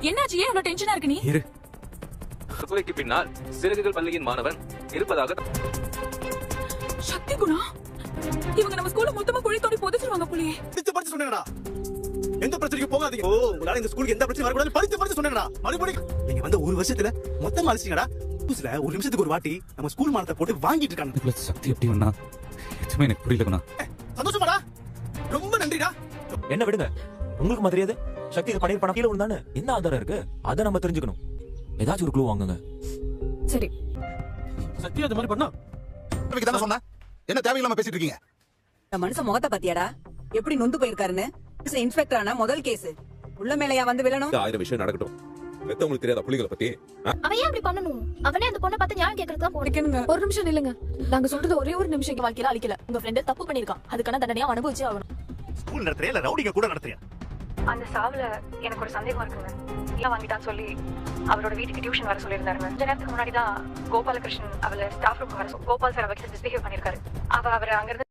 என்னாச்சு? ஏன் இவ்வளவு டென்ஷனா இருக்கு நீ? இரு. கொலைக்கு பின்னால் சிறகுகள் பள்ளியின் மாணவன் இருப்பதாக சக்தி குணா, இவங்க நம்ம ஸ்கூல்ல மொத்தமா குழி தோண்டி புதைச்சிருவாங்க போலயே. படிச்சு சொன்னேடா, எந்த பிரச்சனைக்கு போகாதீங்க. உங்களால இந்த ஸ்கூலுக்கு எந்த பிரச்சனையும் வரக்கூடாது. படிச்சு சொன்னேடா. மறுபடியும் நீங்க வந்து ஒரு வருஷத்துல மொத்தமா அழிச்சிங்கடா. புதுசுல ஒரு நிமிஷத்துக்கு ஒரு வாட்டி நம்ம ஸ்கூல் மானத்தை போட்டு வாங்கிட்டு இருக்காங்க. சக்தி எப்படி வந்தா எதுவுமே எனக்கு புரியலண்ணா. சந்தோஷமாடா, ரொம்ப நன்றிடா. என்ன விடுங்க, உங்களுக்கு மாதிரியாது சக்தி இது பண்ணிருப்பான கீழ விழுந்தானே என்ன ஆதாரம் இருக்கு அத நம்ம தெரிஞ்சுக்கணும். ஏதாச்சும் ஒரு க்ளூ வாங்குங்க. சரி, சக்தி அது மாதிரி பண்ணா தானே சொன்ன, என்ன தேவையில்லாம பேசிட்டு இருக்கீங்க? இந்த மனுஷன் முகத்தை பாத்தியாடா, எப்படி நொந்து போயிருக்காருன்னு. இன்ஸ்பெக்டர் ஆனா முதல் கேஸ் உள்ள மேலையா வந்து விழணும். 1000 விஷயம் நடக்கட்டும். உங்களுக்கு தெரியாத புள்ளிகளை பத்தி அவன் ஏன் அப்படி பண்ணணும்? அவனே அந்த பொண்ணை பார்த்து நியாயம் கேக்குறதுதான் போறீங்க. ஒரு நிமிஷம் நில்லுங்க. நாங்க சொல்றது ஒரே ஒரு நிமிஷம். வாழ்க்கையில அழிக்கல. உங்க ஃப்ரெண்ட் தப்பு பண்ணிருக்கான், அதுக்கான தண்டனையா அனுபவிச்சே ஆகணும். ஸ்கூல் நடத்துறியா இல்ல ரவுடிங்க கூட நடத்துறியா? அந்த சாவுல எனக்கு ஒரு சந்தேகம் இருக்குங்க. இல்ல வாங்கிட்டான்னு சொல்லி அவரோட வீட்டுக்கு டியூஷன் வர சொல்லியிருந்தாருங்க. கொஞ்ச நேரத்துக்கு முன்னாடி தான் கோபாலகிருஷ்ணன் அவளை ஸ்டாஃப் ரூம் வர கோபால் சார் அவகிட்ட மிஸ்பிஹேவ் பண்ணிருக்காரு. அவரை அங்கிருந்து